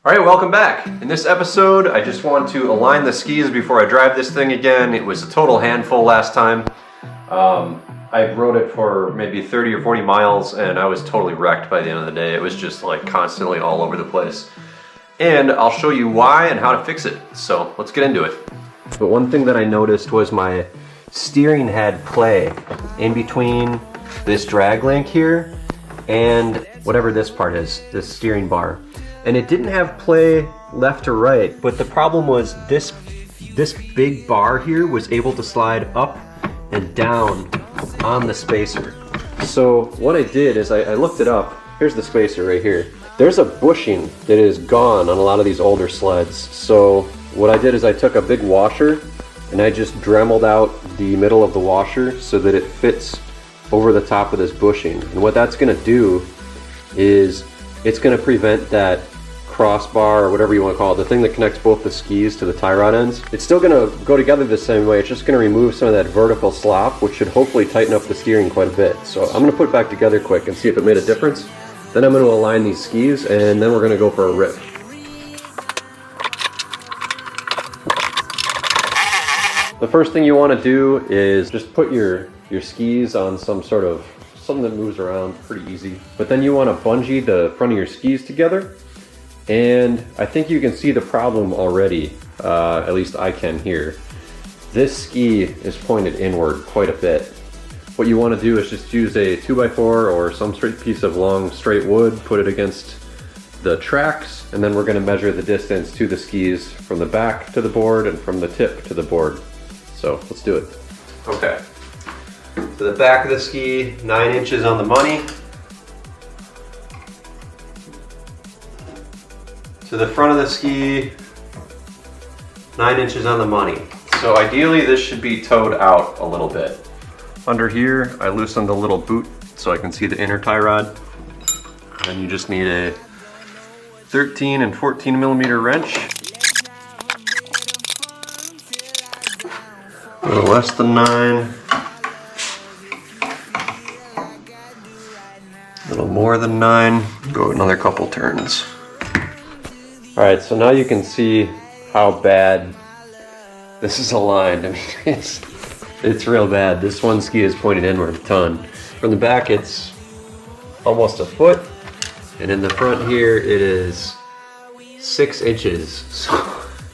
Alright, welcome back. In this episode, I just want to align the skis before I drive this thing again. It was a total handful last time. I rode it for maybe 30 or 40 miles and I was totally wrecked by the end of the day. It was just like constantly all over the place. And I'll show you why and how to fix it. So let's get into it. But one thing that I noticed was my steering had play in between this drag link here and whatever this part is, this steering bar. And it didn't have play left or right, but the problem was this big bar here was able to slide up and down on the spacer. So what I did is I looked it up. Here's the spacer right here. There's a bushing that is gone on a lot of these older sleds. So what I did is I took a big washer and I just dremeled out the middle of the washer so that it fits over the top of this bushing. And what that's gonna do is it's gonna prevent that crossbar or whatever you want to call it, the thing that connects both the skis to the tie rod ends. It's still going to go together the same way. It's just going to remove some of that vertical slop, which should hopefully tighten up the steering quite a bit. So I'm going to put it back together quick and see if it made a difference. Then I'm going to align these skis and then we're going to go for a rip. The first thing you want to do is just put your skis on something that moves around pretty easy. But then you want to bungee the front of your skis together. And I think you can see the problem already, at least I can here. This ski is pointed inward quite a bit. What you want to do is just use a 2x4 or some straight piece of long straight wood, put it against the tracks, and then we're going to measure the distance to the skis from the back to the board and from the tip to the board. So let's do it. Okay, so the back of the ski, 9 inches on the money. To the front of the ski, 9 inches on the money. So ideally this should be towed out a little bit. Under here, I loosened the little boot so I can see the inner tie rod. And you just need a 13 and 14 millimeter wrench. A little less than 9. A little more than 9. Go another couple turns. Alright, so now you can see how bad this is aligned. I mean, it's real bad. This one ski is pointed inward a ton. From the back it's almost a foot, and in the front here it is 6 inches.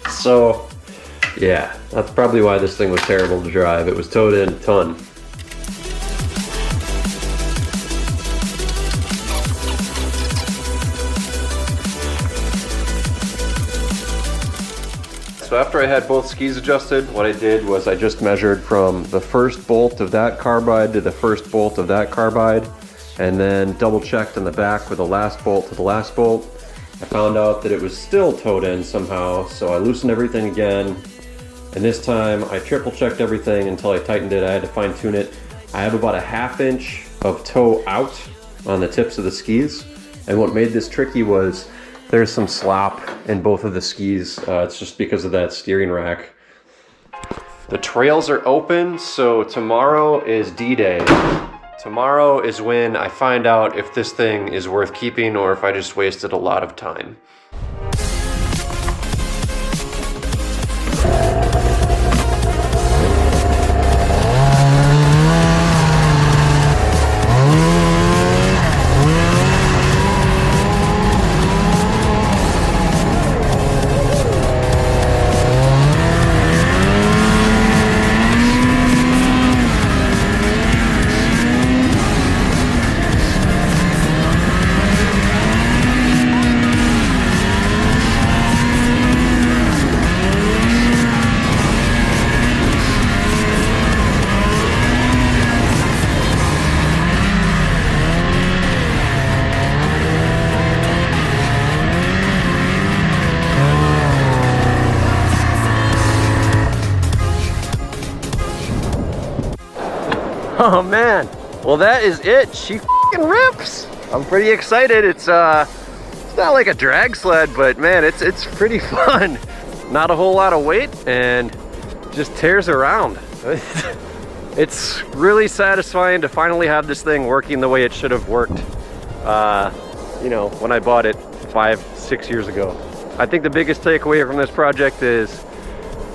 So yeah, that's probably why this thing was terrible to drive. It was towed in a ton. So after I had both skis adjusted, what I did was I just measured from the first bolt of that carbide to the first bolt of that carbide, and then double checked on the back with the last bolt to the last bolt. I found out that it was still towed in somehow, so I loosened everything again, and this time I triple checked everything until I tightened it. I had to fine tune it. I have about a 1/2 inch of toe out on the tips of the skis, and what made this tricky was there's some slop in both of the skis. It's just because of that steering rack. The trails are open, so tomorrow is D-Day. Tomorrow is when I find out if this thing is worth keeping or if I just wasted a lot of time. Oh man, well that is it. She f***ing rips. I'm pretty excited. It's not like a drag sled, but man, it's pretty fun. Not a whole lot of weight and just tears around. It's really satisfying to finally have this thing working the way it should have worked, you know, when I bought it 5-6 years ago. I think the biggest takeaway from this project is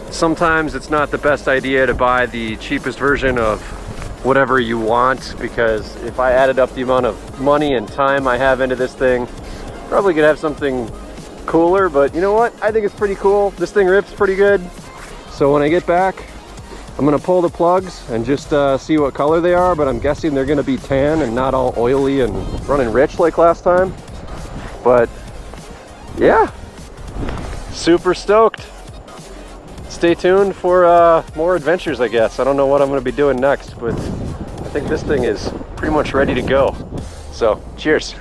sometimes it's not the best idea to buy the cheapest version of whatever you want, because if I added up the amount of money and time I have into this thing, probably could have something cooler. But you know what? I think it's pretty cool. This thing rips pretty good. So when I get back, I'm gonna pull the plugs and just see what color they are, but I'm guessing they're gonna be tan and not all oily and running rich like last time. But yeah, super stoked. Stay tuned for more adventures, I guess. I don't know what I'm gonna be doing next, but I think this thing is pretty much ready to go. So cheers.